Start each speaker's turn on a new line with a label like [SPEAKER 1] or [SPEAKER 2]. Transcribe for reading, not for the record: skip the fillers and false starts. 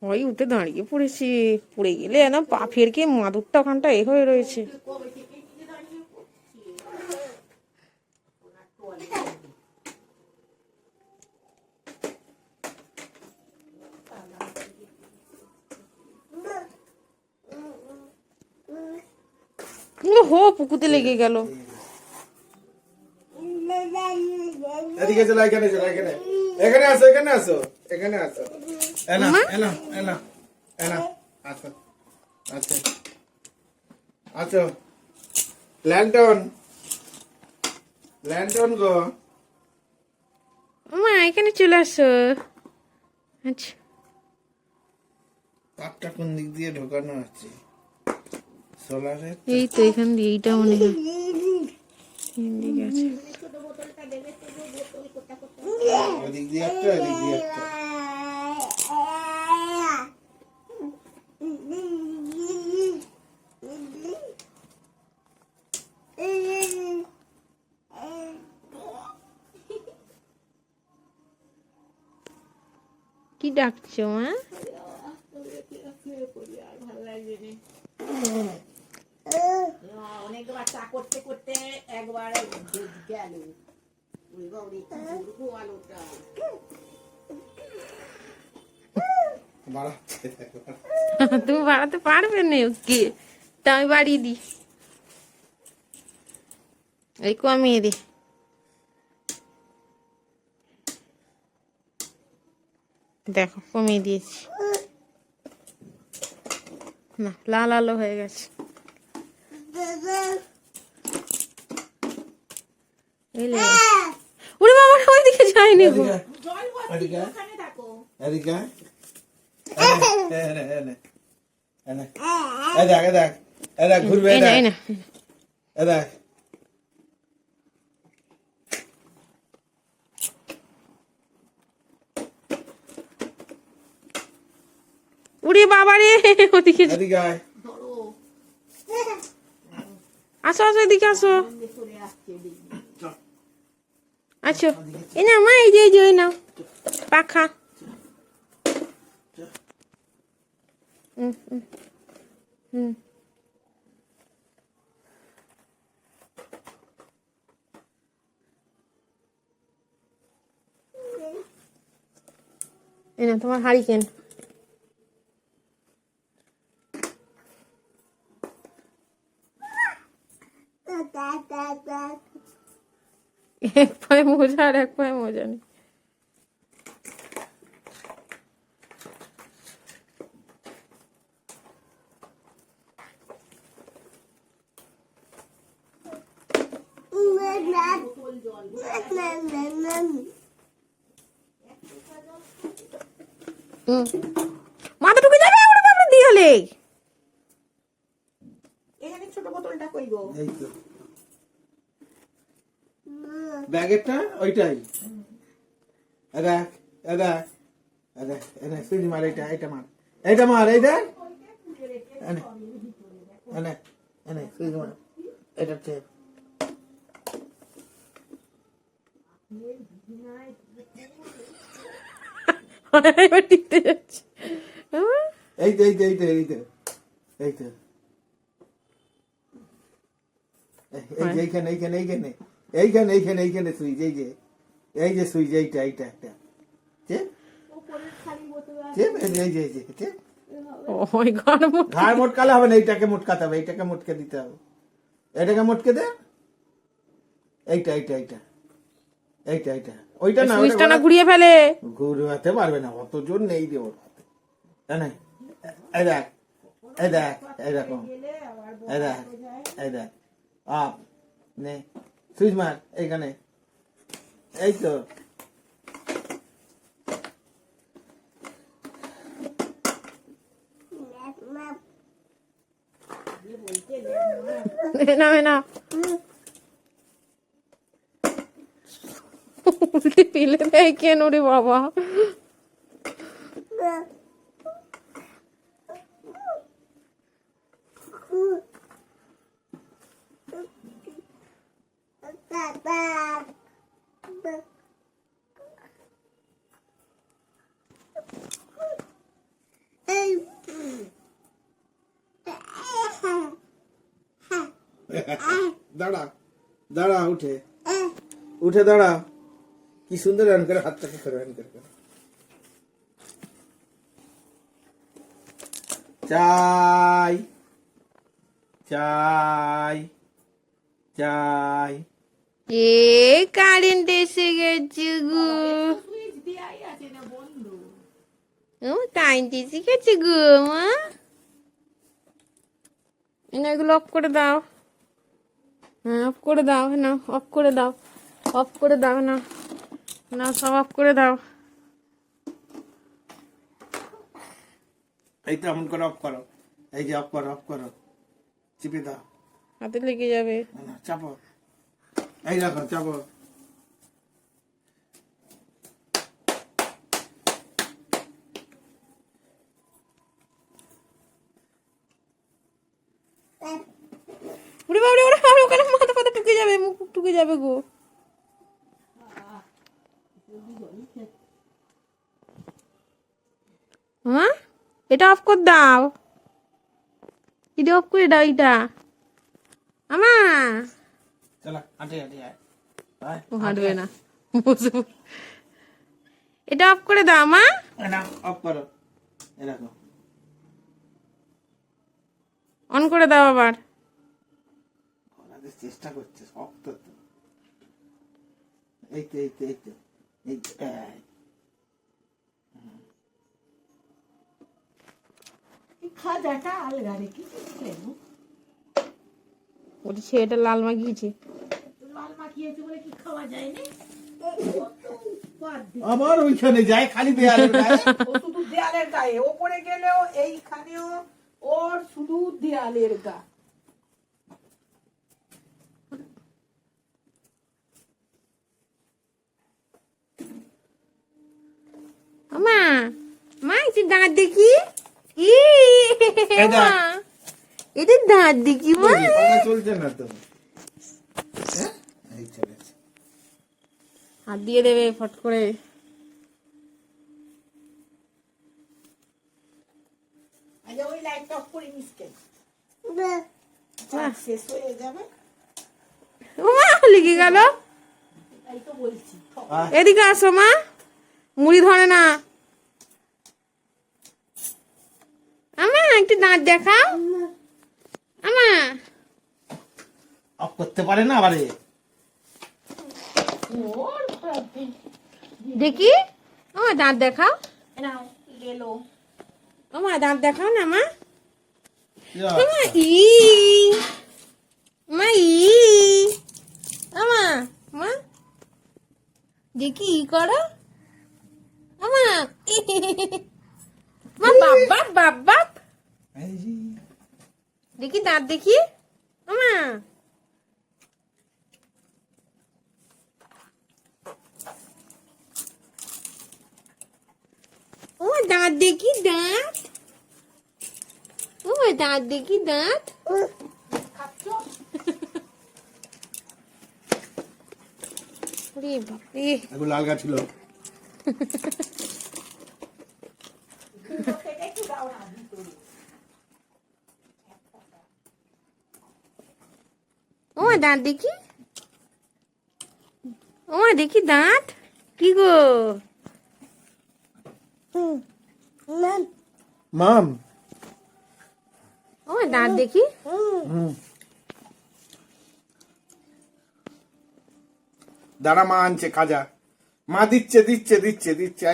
[SPEAKER 1] ওই উঠে দাঁড়িয়ে পড়েছি, পড়ে গেলে না পা ফেরকে মাদুরটা ওখানটা এ হয়ে রয়েছে। হো পুকুতে লেগে গেল।
[SPEAKER 2] এদিকে চলো, এখানে চলো, এখানে এখানে আসো, এখানে আসো, এখানে আসো। এনা এনা এনা এনা আসো, আচ্ছা আচ্ছা। ল্যান্টন, ল্যান্টন গো,
[SPEAKER 1] মা এখানে চলে আসো। আচ্ছা
[SPEAKER 2] তারটা কোন দিক দিয়ে ঢোকানো আছে? সোলারে
[SPEAKER 1] এই তো এখান দিয়ে, এইটা মনে হয় ঠিক আছে।
[SPEAKER 2] ওদিক দিয়ে একটা, ওদিক দিয়ে একটা।
[SPEAKER 1] কি ডাকছো মা?
[SPEAKER 3] অনেকবার চা করতে করতে একবার গেল।
[SPEAKER 1] তুমি বাড়াতে পারবে না ওকে, তা আমি বাড়িয়ে দিই। এই কমিয়ে দি, দেখো কমিয়ে দিয়েছি না, লাল আলো হয়ে গেছে। ওরে বাবা ওইদিকে যায়নি গো।
[SPEAKER 2] ঘুরবে
[SPEAKER 1] উড়ে বাবা রে, ওদিকে আসো আসো, এদিকে আসো। আচ্ছা এই না মা, এই যে এই নাও পাখা। এই না তোমার হারিকেন। এক পায়ে মোজা আর এক পায়ে মোজা নেই। মাথা ঢুকে যাবে, ওরে বাবা দিয়ে হলে।
[SPEAKER 3] এখানে ছোট বোতলটা কই গো?
[SPEAKER 2] এই তো ব্যাগেরটা ওইটাই। দেখ দেখ দেখ, সুইচ মার, এইটা এইটা মার, এইটা মার, এই দেখ এনে এনে সুইচ মার, এটা চেপ।
[SPEAKER 1] টিকতে যাচ্ছে।
[SPEAKER 2] এই তো এই তো এই তো এই তো এই তো এইখানে এইখানে এইখানে এইখানে এইখানে এইখানে সুইচ, এই যে এই যে সুইচ, এইটা এইটা একটা চেপ চেপ, এই যে এই যে চেপ।
[SPEAKER 1] ওই ঘাড়
[SPEAKER 2] মোটকালে হবে না, এইটাকে মোটকাতে হবে, এইটাকে মোটকে দিতে হবে, এটাকে মোটকে দে, এইটা এইটা এইটা এইটা এইটা ওইটা না,
[SPEAKER 1] সুইচটা না ঘুরিয়ে ফেলে।
[SPEAKER 2] ঘুরাতে পারবে না, অত জোর নেই রে ওর হাতে। এই দেখ এই দেখ এই দেখো, এই দেখ এই দেখ, আপ নে সুইচ মার এইখানে, এই তো
[SPEAKER 1] না না উল্টে ফেলে দেয় কেন রে বাবা?
[SPEAKER 2] দাঁড়া দাঁড়া, উঠে উঠে দাঁড়া। কি সুন্দর রান করে, হাতটাকে করে রান করে। চাই চাই চাই।
[SPEAKER 1] এ কারেন্ট এসে গেছে গো,
[SPEAKER 3] সুইচ দেয়াই আছে না বন্ধ।
[SPEAKER 1] ও কারেন্ট এসে গেছে গো মা। না এগুলো অফ করে দাও, হ্যাঁ অফ করে দাও, না অফ করে দাও, অফ করে দাও, না না সব অফ করে দাও।
[SPEAKER 2] এই তো এমন করে অফ করো, এই যে অফ করো, অফ করো, চিপে দাও,
[SPEAKER 1] হাতে লেগে যাবে।
[SPEAKER 2] না, চাপো, এই রাখো, চাপো।
[SPEAKER 1] ওরে বাবারে, ওরে বাবারে, ওখানে মাথা ফাথা ঢুকে যাবে, মুখ ফুক ঢুকে যাবে গো। হ্যাঁ এটা অফ করে দাও, এটা অফ করে দাও, এটা আমা।
[SPEAKER 2] চলো হাঁটে হাঁটে আয়। আয়,
[SPEAKER 1] ও হাঁটবে না, বসে পড়। এটা অফ করে দাও মা।
[SPEAKER 2] না অফ করো, এই রাখো।
[SPEAKER 1] অন করে দাও আবার।
[SPEAKER 2] ওনাদের চেষ্টা করছে, শক্ত তো। এই তো এই তো এই তো এই তো, এই।
[SPEAKER 3] এই খাজাটা আলগা রেখে কেন?
[SPEAKER 1] ওটা ছেলেটা লাল মাখিয়েছে।
[SPEAKER 3] লাল মাখিয়েছে বলে কি খাওয়া যায় না?
[SPEAKER 2] আবার ওইখানে যায়, খালি দেয়ালের গায়ে।
[SPEAKER 3] ও শুধু দেয়ালের গায়ে, ওপরে গেলেও এইখানেও ওর শুধু দেয়ালের গা।
[SPEAKER 1] মা মা একটু দাঁত দেখি। ই
[SPEAKER 2] এই দেখ।
[SPEAKER 1] মা, এটা দাঁত দেখি মা।
[SPEAKER 2] এই পাখা চলছে না তো। হ্যাঁ? এই চলেছে।
[SPEAKER 1] হাত দিয়ে দেবে ফট করে।
[SPEAKER 3] আচ্ছা ওই লাইটটা অফ করে নিস কেন? শেষ হয়ে যাবে।
[SPEAKER 1] ও মা লেগে গেল।
[SPEAKER 3] তাই তো বলছি।
[SPEAKER 2] আয়,
[SPEAKER 1] এদিকে আসো মা, মুড়ি ধরে না। আমা একটু দাঁত দেখাও। আমা
[SPEAKER 2] অফ করতে পারে না আবার এ।
[SPEAKER 3] ওর বাপরে।
[SPEAKER 1] দেখি, আমার দাঁত দেখাও।
[SPEAKER 3] নাও গেলো।
[SPEAKER 1] আমার দাঁত দেখাও না মা।
[SPEAKER 2] ইয়া,
[SPEAKER 1] আমা ই মা ই আমা মা দেখি ই করো আমা। মা বাবা বাবা
[SPEAKER 2] এই যে,
[SPEAKER 1] দেখি দাঁত দেখি আমা। ও দাঁত দেখি, দাঁত ও দাঁত দেখি, দাঁত।
[SPEAKER 3] খাচ্ছ?
[SPEAKER 1] ওরে বাপরে,
[SPEAKER 2] এগুলো লাল গা ছিল।
[SPEAKER 3] ভিতর থেকে একটু দাও না ভিতরে।
[SPEAKER 1] ও দাঁত দেখি, ও দেখি দাঁত কি গো।
[SPEAKER 2] মাম,
[SPEAKER 1] ও দাঁত দেখি।
[SPEAKER 2] দাঁড়া, মা আনছে খাজা। মা দিচ্ছে দিচ্ছে দিচ্ছে দিচ্ছে।